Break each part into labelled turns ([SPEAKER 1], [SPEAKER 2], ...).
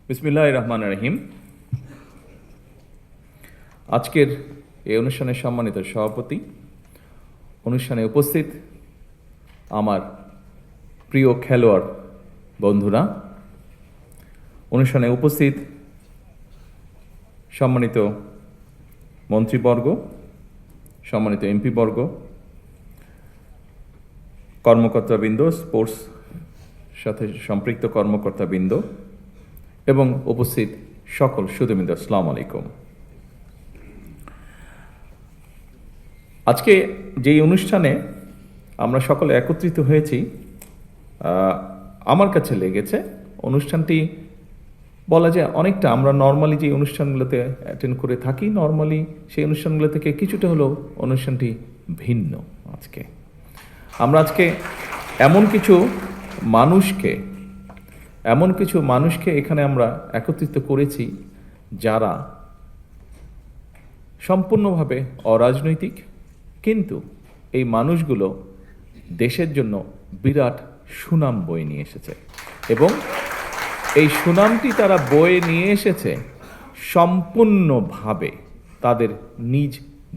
[SPEAKER 1] বিসমিল্লাহির রহমানির রহিম। আজকের এই অনুষ্ঠানের সম্মানিত সভাপতি, অনুষ্ঠানে উপস্থিত আমার প্রিয় খেলোয়াড় বন্ধুরা, অনুষ্ঠানে উপস্থিত সম্মানিত মন্ত্রীবর্গ, সম্মানিত এমপিবর্গ, কর্মকর্তাবৃন্দ, স্পোর্টস সাথে সম্পৃক্ত কর্মকর্তাবৃন্দ এবং উপস্থিত সকল সুধীবৃন্দ, আসসালামু আলাইকুম। আজকে যেই অনুষ্ঠানে আমরা সকলে একত্রিত হয়েছি, আমার কাছে লেগেছে অনুষ্ঠানটি বলা যায় অনেকটা আমরা নর্মালি যে অনুষ্ঠানগুলোতে অ্যাটেন্ড করে থাকি, নর্মালি সেই অনুষ্ঠানগুলো থেকে কিছুটা হলেও অনুষ্ঠানটি ভিন্ন। আমরা আজকে এমন কিছু মানুষকে এখানে আমরা একত্রিত করেছি যারা সম্পূর্ণভাবে অরাজনৈতিক, কিন্তু এই মানুষগুলো দেশের জন্য বিরাট সুনাম বয়ে নিয়ে এসেছে এবং এই সুনামটি তারা বয়ে নিয়ে এসেছে সম্পূর্ণভাবে তাদের নিজ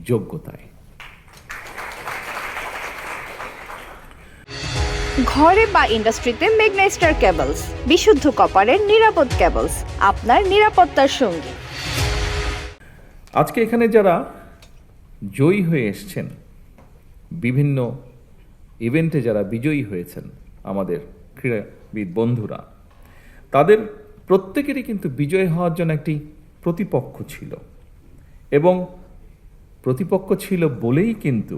[SPEAKER 1] যোগ্যতায়।
[SPEAKER 2] ঘরে বা ইন্ডাস্ট্রিতে মেঘনা স্টার কেবলস, বিশুদ্ধ কপারের নিরাপদ কেবলস, আপনার নিরাপত্তার সঙ্গী।
[SPEAKER 1] আজকে এখানে যারা জয়ী হয়ে এসছেন, বিভিন্ন ইভেন্টে যারা বিজয়ী হয়েছেন, আমাদের ক্রীড়াবিদ বন্ধুরা, তাদের প্রত্যেকেরই কিন্তু বিজয় হওয়ার জন্য একটি প্রতিপক্ষ ছিল এবং প্রতিপক্ষ ছিল বলেই কিন্তু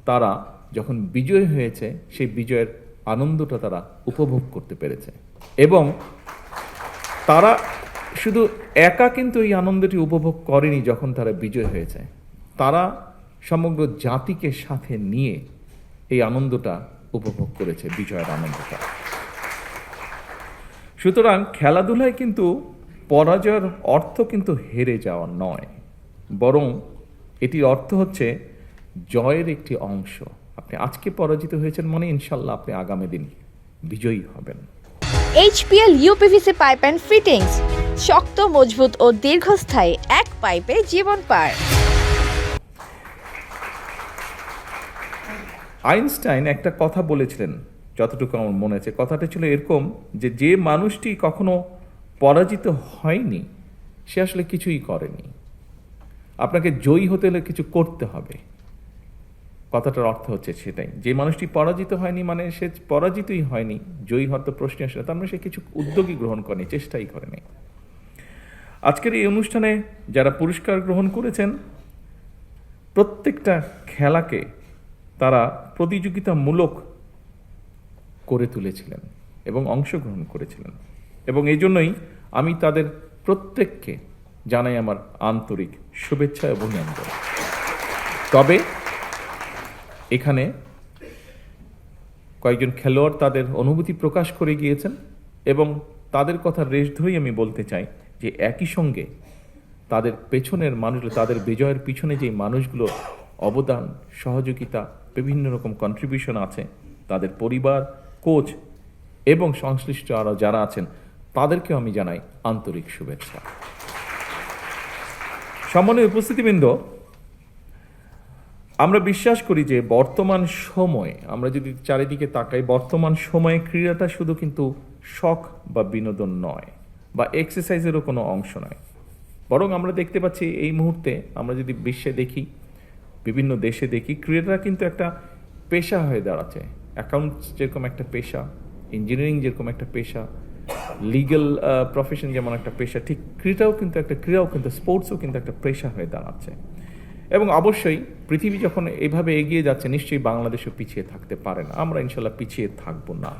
[SPEAKER 1] তারা যখন বিজয় হয়েছে সেই বিজয়ের আনন্দটা তারা উপভোগ করতে পেরেছে এবং তারা শুধু একা কিন্তু এই আনন্দটি উপভোগ করেনি। যখন তারা বিজয় হয়েছে, তারা সমগ্র জাতিকে সাথে নিয়ে এই আনন্দটা উপভোগ করেছে, বিজয়ের আনন্দটা। সুতরাং খেলাধুলায় কিন্তু পরাজয়ের অর্থ কিন্তু হেরে যাওয়া নয়, বরং এটির অর্থ হচ্ছে জয়ের একটি অংশ। আপনি আজকে পরাজিত হয়েছেন মানে ইনশাল্লাহ আপনি আগামী দিন বিজয়ী হবেন।
[SPEAKER 2] HPL uPVC pipe and fittings, শক্ত, মজবুত ও দীর্ঘস্থায়ী, এক পাইপে জীবন পার।
[SPEAKER 1] আইনস্টাইন একটা কথা বলেছিলেন, যতটুকু আমার মনে আছে, কথাটা ছিল এরকম যে মানুষটি কখনো পরাজিত হয়নি সে আসলে কিছুই করেনি। আপনাকে জয়ী হতে হলে কিছু করতে হবে। কথাটার অর্থ হচ্ছে সেটাই, যে মানুষটি পরাজিত হয়নি মানে সে পরাজিতই হয়নি, জয়ী হওয়ার তো প্রশ্ন আসে না, তার মানে সে কিছু উদ্যোগই গ্রহণ করেনি, চেষ্টাই করেনি। আজকের এই অনুষ্ঠানে যারা পুরস্কার গ্রহণ করেছেন, প্রত্যেকটা খেলাকে তারা প্রতিযোগিতামূলক করে তুলেছিলেন এবং অংশগ্রহণ করেছিলেন এবং এই জন্যই আমি তাদের প্রত্যেককে জানাই আমার আন্তরিক শুভেচ্ছা এবং অভিনন্দন। তবে এখানে কয়েকজন খেলোয়াড় তাদের অনুভূতি প্রকাশ করে গিয়েছেন এবং তাদের কথা রেশ ধরেই আমি বলতে চাই যে একই সঙ্গে তাদের পেছনের মানুষগুলো, তাদের বিজয়ের পিছনে যে মানুষগুলো অবদান, সহযোগিতা, বিভিন্ন রকম কন্ট্রিবিউশন আছে, তাদের পরিবার, কোচ এবং সংশ্লিষ্ট আরও যারা আছেন তাদেরকেও আমি জানাই আন্তরিক শুভেচ্ছা। সম্মানীয় উপস্থিতিবৃন্দ, আমরা বিশ্বাস করি যে বর্তমান সময়ে, আমরা যদি চারিদিকে তাকাই, বর্তমান সময়ে ক্রীড়াটা শুধু কিন্তু শখ বা বিনোদন নয় বা এক্সারসাইজেরও কোনো অংশ নয়, বরং আমরা দেখতে পাচ্ছি এই মুহূর্তে আমরা যদি বিশ্বে দেখি, বিভিন্ন দেশে দেখি, ক্রীড়াটা কিন্তু একটা পেশা হয়ে দাঁড়াচ্ছে। অ্যাকাউন্টস যেরকম একটা পেশা, ইঞ্জিনিয়ারিং যেরকম একটা পেশা, লিগ্যাল প্রফেশন যেমন একটা পেশা, ঠিক ক্রীড়াও কিন্তু স্পোর্টসও কিন্তু একটা পেশা হয়ে দাঁড়াচ্ছে। এবং অবশ্যই পৃথিবী যখন এভাবে এগিয়ে যাচ্ছে, নিশ্চয়ই বাংলাদেশও পিছিয়ে থাকতে পারে না। আমরা ইনশাল্লাহ পিছিয়ে থাকবো না।